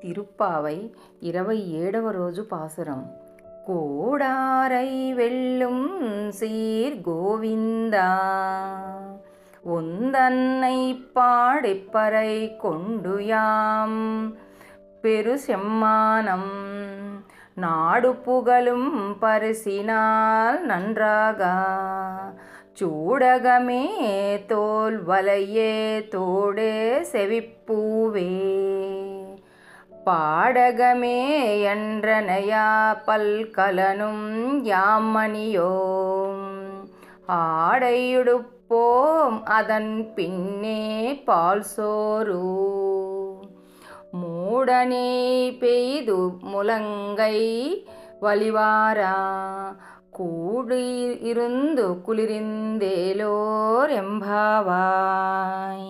திருப்பாவை 27వ రోజు பாசுரம். கோடாரை வெல்லும் சீர் கோவிந்தா, உந்தன்னை பாடிப்பறை கொண்டுயாம் பெரு செம்மானம் நாடு புகழும் பரிசினால் நன்றாக சூடகமே தோல் வலையே தோடே செவிப்பூவே பாடகமே என்றனையா பல்கலனும் யாமணியோம் ஆடையுடுப்போம் அதன் பின்னே பால் சோறு மூடனே பெய்து முழங்கை வலிவாரா கூடியிருந்து குளிரிந்தேலோர் எம்பாவாய்.